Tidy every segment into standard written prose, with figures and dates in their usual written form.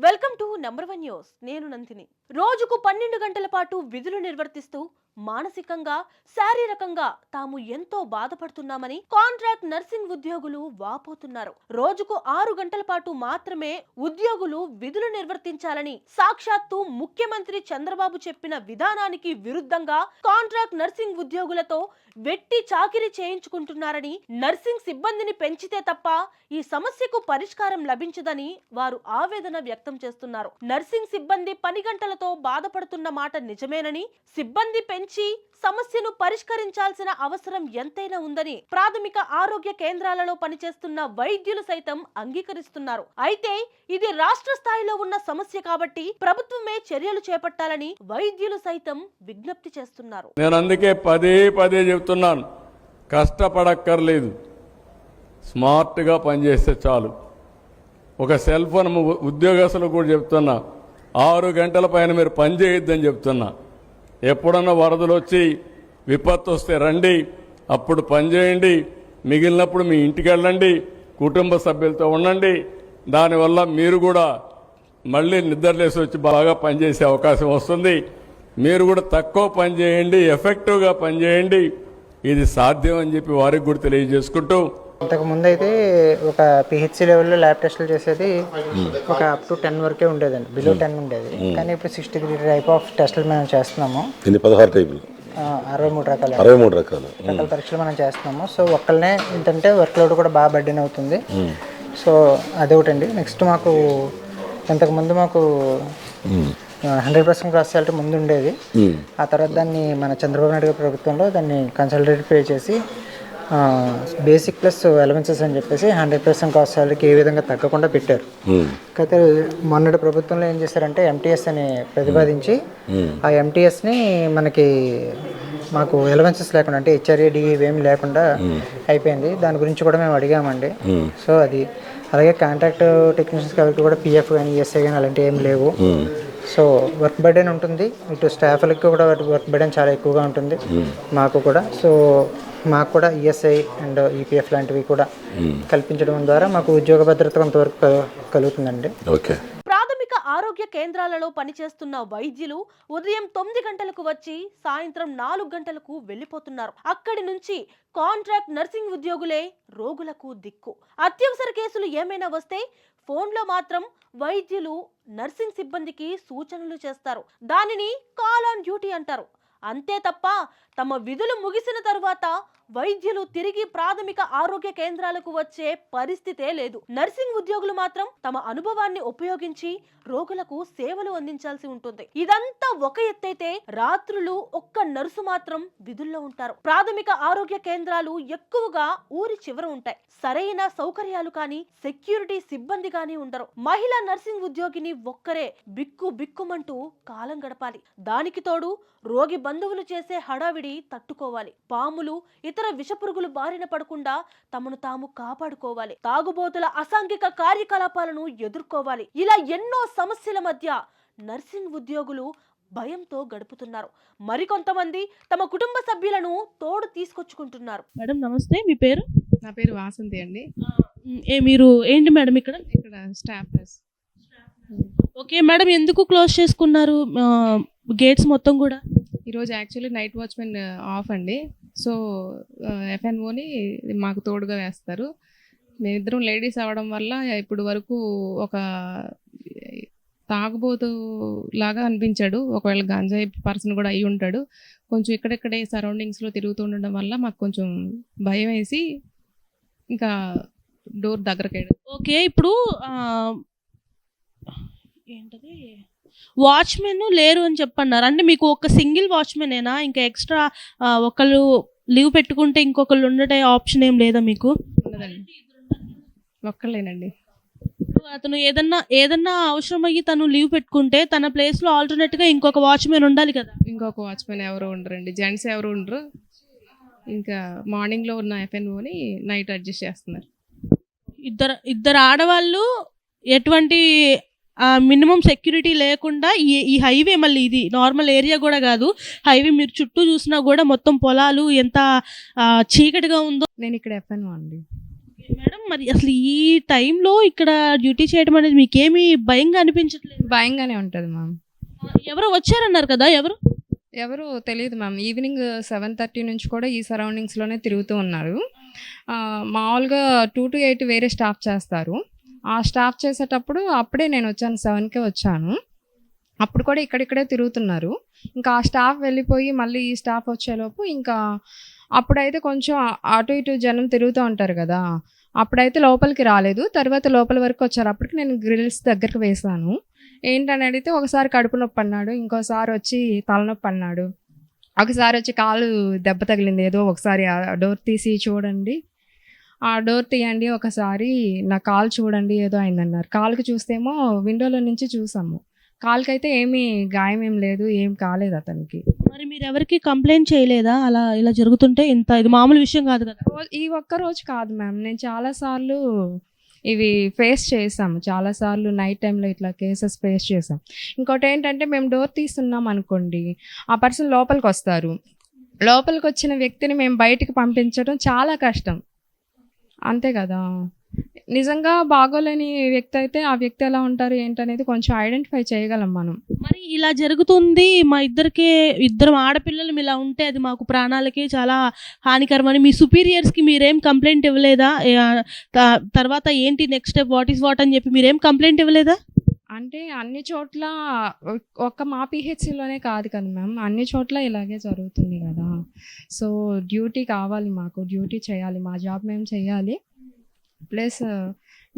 Welcome to number 1 news. నేను నందిని. రోజుకు 12 గంటల పాటు విధులు నిర్వర్తిస్తూ మానసికంగా, శారీరకంగా తాము ఎంతో బాధపడుతున్నామని కాంట్రాక్ట్ నర్సింగ్ ఉద్యోగులు వాపోతున్నారు. రోజుకు 6 గంటల పాటు మాత్రమే ఉద్యోగులు విధులు నిర్వర్తించాలని సాక్షాత్తు ముఖ్యమంత్రి చంద్రబాబు చెప్పిన విధానానికి విరుద్ధంగా కాంట్రాక్ట్ నర్సింగ్ ఉద్యోగులతో వెట్టి చాకిరీ చేయించుకుంటున్నారని, నర్సింగ్ సిబ్బందిని పెంచితే తప్ప ఈ సమస్యకు పరిష్కారం లభించదని వారు ఆవేదన వ్యక్తం చేస్తున్నారు. నర్సింగ్ సిబ్బంది పని గంటలతో బాధపడుతున్న మాట నిజమేనని, సిబ్బంది పెంచి సమస్యను పరిష్కరించాల్సిన అవసరం ఎంతైనా ఉందని ప్రాథమిక ఆరోగ్య కేంద్రాలలో పనిచేస్తున్న వైద్యులు సైతం అంగీకరిస్తున్నారు. అయితే ఇది రాష్ట్ర స్థాయిలో ఉన్న సమస్య కాబట్టి ప్రభుత్వమే చర్యలు చేపట్టాలని వైద్యులు సైతం విజ్ఞప్తి చేస్తున్నారు. నేను అందుకే పదే పదే చెప్తున్నాను, కష్టపడక్కర్లేదు, స్మార్ట్గా పనిచేస్తే చాలు. ఒక సెల్ ఫోన్ ఉద్యోగస్తులు కూడా చెప్తున్నా, 6 గంటల పైన మీరు పని చేయొద్దని చెప్తున్నా. ఎప్పుడన్నా వరదలు వచ్చి విపత్తు వస్తే రండి, అప్పుడు పని చేయండి. మిగిలినప్పుడు మీ ఇంటికి వెళ్ళండి, కుటుంబ సభ్యులతో ఉండండి. దానివల్ల మీరు కూడా మళ్ళీ నిద్రలేసి వచ్చి బాగా పనిచేసే అవకాశం వస్తుంది. మీరు కూడా తక్కువ పని చేయండి, ఎఫెక్టివ్గా పనిచేయండి. ఇది సాధ్యం అని చెప్పి వారికి కూడా తెలియజేసుకుంటూ, ఇంతకుముందు అయితే ఒక పిహెచ్సి లెవెల్లో ల్యాబ్ టెస్టులు చేసేది ఒక అప్ టు 10 వరకే ఉండేదండి, బిలో 10 ఉండేది. కానీ ఇప్పుడు 63 టైప్ ఆఫ్ టెస్టులు మనం చేస్తున్నాము. 16 టైపులు, 63 రకాల పరీక్షలు మనం చేస్తున్నాము. సో ఒక్కళ్ళనే ఏంటంటే వర్క్లోడ్ కూడా బాగా బర్డెన్ అవుతుంది. సో అదొకటండి. నెక్స్ట్ మాకు ఇంతకుముందు మాకు 100% క్రాస్ సాలరీ ముందు ఉండేది. ఆ తర్వాత దాన్ని మన చంద్రబాబు నాయుడు గారి ప్రభుత్వంలో దాన్ని కన్సల్టేట్ పే చేసి బేసిక్ ప్లస్ అలవెన్సెస్ అని చెప్పేసి 100% కాస్ట్ సాలరీకి ఏ విధంగా తగ్గకుండా పెట్టారు. అయితే మొన్నటి ప్రభుత్వంలో ఏం చేశారంటే ఎంటీఎస్ అని ప్రతిపాదించి ఆ ఎంటీఎస్ని మాకు అలవెన్సెస్ లేకుండా, అంటే హెచ్ఆర్ఏ డిఏ ఏమి లేకుండా అయిపోయింది. దాని గురించి కూడా మేము అడిగామండి. సో అది అలాగే కాంట్రాక్ట్ టెక్నీషియన్స్ కాబట్టి కూడా పిఎఫ్ కానీ ఈఎస్ఐ కానీ అలాంటివి ఏమి లేవు. సో వర్క్ బర్డెన్ ఉంటుంది, ఇటు స్టాఫ్లకి కూడా వర్క్ బర్డెన్ చాలా ఎక్కువగా ఉంటుంది మాకు కూడా. సో మాకు కూడా ఈఎస్ఐ అండ్ ఈపీఎఫ్ లాంటివి కూడా కల్పించడం ద్వారా మాకు ఉద్యోగ భద్రత కొంతవరకు కలుగుతుందండి. ప్రాథమిక ఆరోగ్య కేంద్రాలలో పనిచేస్తున్న వైద్యులు ఉదయం 9 గంటలకు వచ్చి సాయంత్రం 4 గంటలకు వెళ్లిపోతున్నారు. అక్కడి నుంచి కాంట్రాక్ట్ నర్సింగ్ ఉద్యోగులే రోగులకు దిక్కు. అత్యవసర కేసులు ఏమైనా వస్తే ఫోన్లో మాత్రం వైద్యులు నర్సింగ్ సిబ్బందికి సూచనలు చేస్తారు. దానిని కాల్ ఆన్ డ్యూటీ అంటారు. అంతే తప్ప తమ విధులు ముగిసిన తరువాత వైద్యులు తిరిగి ప్రాథమిక ఆరోగ్య కేంద్రాలకు వచ్చే పరిస్థితే లేదు. నర్సింగ్ ఉద్యోగులు మాత్రం తమ అనుభవాన్ని ఉపయోగించి రోగులకు సేవలు అందించాల్సి ఉంటుంది. ఇదంతా ఒక ఎత్తైతే రాత్రులు ఒక్క నర్సు మాత్రం విధుల్లో ఉంటారు. ప్రాథమిక ఆరోగ్య కేంద్రాలు ఎక్కువగా ఊరి చివర ఉంటాయి. సరైన సౌకర్యాలు కానీ, సెక్యూరిటీ సిబ్బంది కానీ ఉండరు. మహిళా నర్సింగ్ ఉద్యోగిని ఒక్కరే బిక్కుమంటూ కాలం గడపాలి. దానికి తోడు రోగి బంధువులు చేసే హడావిడి తట్టుకోవాలి. పాములు, ఇతర విషపురుగులు బారిన పడకుండా తమను తాము కాపాడుకోవాలి. తాగుబోతుల అసాంఘిక కార్యకలాపాలను ఎదుర్కోవాలి. ఇలా ఎన్నో సమస్యల మధ్య నర్సింగ్ ఉద్యోగులు భయంతో గడుపుతున్నారు. మరికొంతమంది తమ కుటుంబ సభ్యులను తోడు తీసుకొచ్చుకుంటున్నారు. మేడం నమస్తే, మీ పేరు? నా పేరు వాసంతి అండి. మీరు ఏంటి మేడం ఇక్కడ స్టాఫ్ నర్స్. ఓకే మేడం, ఎందుకు క్లోజ్ చేసుకున్నారు గేట్స్ మొత్తం కూడా? ఈరోజు యాక్చువల్లీ నైట్ వాచ్మెన్ ఆఫ్ అండి. సో ఎఫ్ఎన్ఓని మాకు తోడుగా వేస్తారు. మేమిద్దరం లేడీస్ అవ్వడం వల్ల ఇప్పుడు వరకు ఒక తాగుబోతు లాగా అనిపించాడు. ఒకవేళ గంజాయి పర్సన్ కూడా అయి ఉంటాడు. కొంచెం ఇక్కడెక్కడే సరౌండింగ్స్లో తిరుగుతుండడం వల్ల మాకు కొంచెం భయం వేసి ఇంకా డోర్ దగ్గరకి. ఓకే, ఇప్పుడు ఏంటది వాచ్మెన్ లేరు అని చెప్పన్నారు. అంటే మీకు ఒక సింగిల్ వాచ్మెనేనా? ఇంకా ఎక్స్ట్రా ఒకళ్ళు లీవ్ పెట్టుకుంటే ఇంకొకళ్ళు ఉండటే ఆప్షన్ ఏం లేదా మీకు? ఉండదండి, ఒక్కళ్ళేనండి. అతను ఏదన్నా అవసరం అయ్యి తను లీవ్ పెట్టుకుంటే తన ప్లేస్ లో ఆల్టర్నేట్ గా ఇంకొక వాచ్మెన్ ఉండాలి కదా? ఇంకొక వాచ్మెన్ ఎవరు ఉండరండి, జెంట్స్ ఎవరు ఉండరు. ఇంకా మార్నింగ్ లో ఉన్న ఎఫ్ఎన్ఓని నైట్ అడ్జస్ట్ చేస్తున్నారు. ఇద్దరు ఆడవాళ్ళు ఎటువంటి మినిమం సెక్యూరిటీ లేకుండా ఈ హైవే, మళ్ళీ ఇది నార్మల్ ఏరియా కూడా కాదు, హైవే మీరు చుట్టూ చూసినా కూడా మొత్తం పొలాలు, ఎంత చీకటిగా ఉందో. నేను ఇక్కడ ఎఫ్ఎన్ఓ అండి. మేడం మరి అసలు ఈ టైంలో ఇక్కడ డ్యూటీ చేయడం అనేది మీకేమీ భయంగా అనిపించట్లేదు? భయంగానే ఉంటుంది మ్యామ్. ఎవరో వచ్చారన్నారు కదా, ఎవరు? ఎవరు తెలియదు మ్యామ్. ఈవినింగ్ 7:30 నుంచి కూడా ఈ సరౌండింగ్స్లోనే తిరుగుతూ ఉన్నారు. మామూలుగా 2 to 8 వేరే స్టాఫ్ చేస్తారు. ఆ స్టాఫ్ చేసేటప్పుడు అప్పుడే నేను వచ్చాను, 7కే వచ్చాను. అప్పుడు కూడా ఇక్కడిక్కడే తిరుగుతున్నారు. ఇంకా ఆ స్టాఫ్ వెళ్ళిపోయి మళ్ళీ ఈ స్టాఫ్ వచ్చేలోపు ఇంకా అప్పుడైతే కొంచెం అటు ఇటు జనం తిరుగుతూ ఉంటారు కదా, అప్పుడైతే లోపలికి రాలేదు. తర్వాత లోపల వరకు వచ్చారు. అప్పటికి నేను గ్రిల్స్ దగ్గరకు వేసాను. ఏంటని అడిగితే ఒకసారి కడుపు నొప్పి అన్నాడు, ఇంకోసారి వచ్చి తలనొప్పి అన్నాడు, ఒకసారి వచ్చి కాలు దెబ్బ తగిలింది ఏదో, ఒకసారి ఆ డోర్ తీసి చూడండి, ఆ డోర్ తీయండి, ఒకసారి నా కాలు చూడండి ఏదో అయిందన్నారు. కాలుకి చూస్తేమో విండోలో నుంచి చూసాము, కాలుకైతే ఏమీ గాయం ఏం లేదు, ఏం కాలేదు అతనికి. మరి మీరు ఎవరికి కంప్లైంట్ చేయలేదా? అలా ఇలా జరుగుతుంటే ఇది మామూలు విషయం కాదు కదా. ఈ ఒక్క రోజు కాదు మ్యామ్, నేను చాలాసార్లు ఇవి ఫేస్ చేసాము, చాలాసార్లు నైట్ టైంలో ఇట్లా కేసెస్ ఫేస్ చేసాం. ఇంకోటి ఏంటంటే మేము డోర్ తీస్తున్నాం అనుకోండి, ఆ పర్సన్ లోపలికి వస్తారు. లోపలికి వచ్చిన వ్యక్తిని మేము బయటికి పంపించడం చాలా కష్టం, అంతే కదా. నిజంగా బాగోలేని వ్యక్తి అయితే ఆ వ్యక్తి ఎలా ఉంటారు ఏంటనేది కొంచెం ఐడెంటిఫై చేయగలం మనం. మరి ఇలా జరుగుతుంది, మా ఇద్దరం ఆడపిల్లలు ఇలా ఉంటే అది మాకు ప్రాణాలకి చాలా హానికరమని మీ సుపీరియర్స్కి మీరేం కంప్లైంట్ ఇవ్వలేదా? తర్వాత ఏంటి next step, what is what అని చెప్పి మీరేం కంప్లైంట్ ఇవ్వలేదా? అంటే అన్ని చోట్ల ఒక్క మా పిహెచ్సిలోనే కాదు కదా మ్యామ్, అన్ని చోట్ల ఇలాగే జరుగుతుంది కదా. సో డ్యూటీ కావాలి, మాకు డ్యూటీ చేయాలి, మా జాబ్ మేము చేయాలి, ప్లస్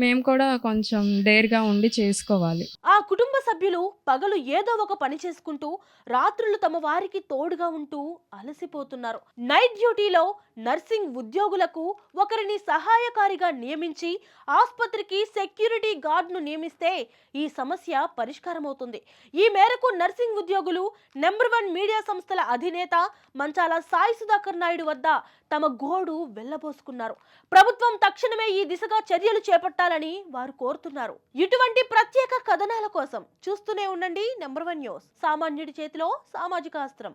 మేము కూడా కొంచెం డేర్గా ఉండి చేసుకోవాలి. ఆ కుటుంబ సభ్యులు పగలు ఏదో ఒక పని చేసుకుంటూ రాత్రులు తమ వారికి తోడుగా ఉంటూ అలసిపోతున్నారు. నైట్ డ్యూటీలో నర్సింగ్ ఉద్యోగులకు ఒకరిని సహాయకారిగా నియమించి ఆసుపత్రికి సెక్యూరిటీ గార్డ్ను నియమిస్తే ఈ సమస్య పరిష్కారమవుతుంది. ఈ మేరకు నర్సింగ్ ఉద్యోగులు నెంబర్ 1 మీడియా సంస్థల అధినేత మంచాల సాయి సుధాకర్ నాయుడు వద్ద తమ గోడు వెళ్లబోసుకున్నారు. ప్రభుత్వం తక్షణమే ఈ దిశగా చర్యలు చేపట్టాలని వారు కోరుతున్నారు. ఇటువంటి ప్రత్యేక కథనాల కోసం చూస్తూనే ఉండండి నెంబర్ 1 న్యూస్. సామాన్యుడి చేతిలో సామాజిక అస్త్రం.